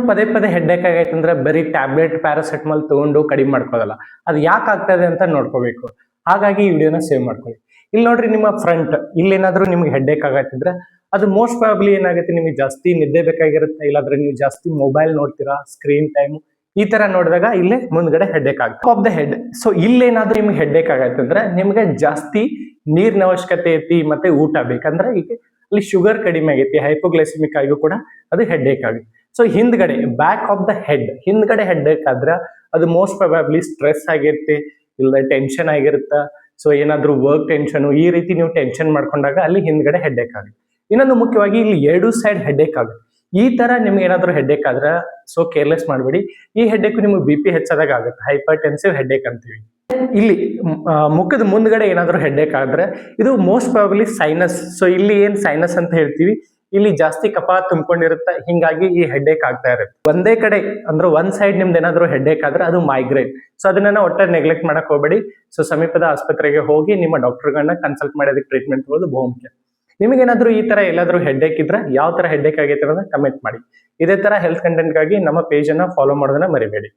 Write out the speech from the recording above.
ಪದೇ ಪದೇ ಹೆಡ್ಡೇಕ್ ಆಗೈತೆ ಅಂದ್ರೆ ಬರೀ ಟ್ಯಾಬ್ಲೆಟ್ ಪ್ಯಾರಾಸೆಟಮಾಲ್ ತಗೊಂಡು ಕಡಿಮೆ ಮಾಡ್ಕೋದಲ್ಲ, ಅದು ಯಾಕೆ ಆಗ್ತದೆ ಅಂತ ನೋಡ್ಕೋಬೇಕು. ಹಾಗಾಗಿ ಈ ವಿಡಿಯೋನ ಸೇವ್ ಮಾಡ್ಕೊಳ್ಳಿ. ಇಲ್ಲಿ ನೋಡ್ರಿ, ನಿಮ್ಮ ಫ್ರಂಟ್ ಇಲ್ಲೇನಾದ್ರೂ ನಿಮ್ಗೆ ಹೆಡ್ಡೇಕ್ ಆಗತ್ತಿದ್ರೆ ಅದು ಮೋಸ್ಟ್ ಪ್ರಾಬಬ್ಲಿ ಏನಾಗುತ್ತೆ, ನಿಮಗೆ ಜಾಸ್ತಿ ನಿದ್ದೆ ಬೇಕಾಗಿರುತ್ತೆ, ಇಲ್ಲಾಂದ್ರೆ ನೀವು ಜಾಸ್ತಿ ಮೊಬೈಲ್ ನೋಡ್ತೀರಾ, ಸ್ಕ್ರೀನ್ ಟೈಮ್ ಈ ತರ ನೋಡಿದಾಗ ಇಲ್ಲೇ ಮುಂದ್ಗಡೆ ಹೆಡ್ಡೇಕ್ ಆಗುತ್ತೆ. Of the head. ಸೊ ಇಲ್ಲೇನಾದ್ರೂ ನಿಮ್ಗೆ ಹೆಡ್ಡೇಕ್ ಆಗತ್ತೆ ಅಂದ್ರೆ ನಿಮ್ಗೆ ಜಾಸ್ತಿ ನೀರಿನ ಅವಶ್ಯಕತೆ ಐತಿ, ಮತ್ತೆ ಊಟ ಬೇಕಂದ್ರೆ ಈಗ ಅಲ್ಲಿ ಶುಗರ್ ಕಡಿಮೆ ಆಗೈತಿ, ಹೈಪೋಗ್ಲೈಸಿಮಿಕ್ ಆಗಿಯೂ ಕೂಡ ಅದು ಹೆಡ್ಡೇಕ್ ಆಗುತ್ತೆ. ಸೊ ಹಿಂದ್ಗಡೆ ಬ್ಯಾಕ್ ಆಫ್ ದ ಹೆಡ್ ಹಿಂದ್ಗಡೆ ಹೆಡ್ಡೇಕ್ ಆದ್ರೆ ಅದು ಮೋಸ್ಟ್ ಪ್ರಾಬಬ್ಲಿ ಸ್ಟ್ರೆಸ್ ಆಗಿರುತ್ತೆ, ಇಲ್ಲ ಟೆನ್ಷನ್ ಆಗಿರುತ್ತೆ. ಸೊ ಏನಾದ್ರೂ ವರ್ಕ್ ಟೆನ್ಷನ್, ಈ ರೀತಿ ನೀವು ಟೆನ್ಷನ್ ಮಾಡ್ಕೊಂಡಾಗ ಅಲ್ಲಿ ಹಿಂದ್ಗಡೆ ಹೆಡ್ಡೇಕ್ ಆಗುತ್ತೆ. ಇನ್ನೊಂದು ಮುಖ್ಯವಾಗಿ ಇಲ್ಲಿ ಎರಡು ಸೈಡ್ ಹೆಡ್ಡೇಕ್ ಆಗುತ್ತೆ. ಈ ತರ ನಿಮ್ಗೆ ಏನಾದ್ರೂ ಹೆಡ್ಡೇಕ್ ಆದ್ರೆ ಸೊ ಕೇರ್ಲೆಸ್ ಮಾಡಬೇಡಿ. ಈ ಹೆಡ್ಡೇಕ್ ನಿಮ್ಗೆ BP ಹೆಚ್ಚಾದಾಗ ಆಗುತ್ತೆ, ಹೈಪರ್ ಟೆನ್ಸಿವ್ ಹೆಡ್ಡೇಕ್ ಅಂತೀವಿ. ಇಲ್ಲಿ ಮುಖದ ಮುಂದ್ಗಡೆ ಏನಾದ್ರೂ ಹೆಡ್ಡೇಕ್ ಆದ್ರೆ ಇದು ಮೋಸ್ಟ್ ಪ್ರಾಬಬ್ಲಿ ಸೈನಸ್. ಸೊ ಇಲ್ಲಿ ಏನ್ ಸೈನಸ್ ಅಂತ ಹೇಳ್ತೀವಿ, ಇಲ್ಲಿ ಜಾಸ್ತಿ ಕಫ ತುಂಬಿಕೊಂಡಿರುತ್ತೆ, ಹಿಂಗಾಗಿ ಈ ಹೆಡ್ಡೇಕ್ ಆಗ್ತಾ ಇರುತ್ತೆ. ಒಂದೇ ಕಡೆ ಅಂದ್ರೆ ಒಂದ್ ಸೈಡ್ ನಿಮ್ದು ಏನಾದ್ರೂ ಹೆಡ್ಡೇಕ್ ಆದ್ರೆ ಅದು ಮೈಗ್ರೇನ್. ಸೊ ಅದನ್ನ ಒಟ್ಟ ನೆಗ್ಲೆಕ್ಟ್ ಮಾಡಕ್ ಹೋಗಬೇಡಿ. ಸೊ ಸಮೀಪದ ಆಸ್ಪತ್ರೆಗೆ ಹೋಗಿ ನಿಮ್ಮ ಡಾಕ್ಟರ್ಗಳನ್ನ ಕನ್ಸಲ್ಟ್ ಮಾಡಿ ಅದಕ್ಕೆ ಟ್ರೀಟ್ಮೆಂಟ್ ತಗೊಳ್ಳೋದು ಬಹು ಮುಖ್ಯ. ನಿಮಗೇನಾದ್ರೂ ಈ ತರ ಎಲ್ಲಾದ್ರೂ ಹೆಡ್ಡೇಕ್ ಇದ್ರೆ ಯಾವ ತರ ಹೆಡ್ಡೇಕ್ ಆಗೈತೆ ಅನ್ನೋದನ್ನ ಕಮೆಂಟ್ ಮಾಡಿ. ಇದೇ ತರ ಹೆಲ್ತ್ ಕಂಟೆಂಟ್ ಗಾಗಿ ನಮ್ಮ ಪೇಜ್ ಅನ್ನ ಫಾಲೋ ಮಾಡೋದನ್ನ ಮರಿಬೇಡಿ.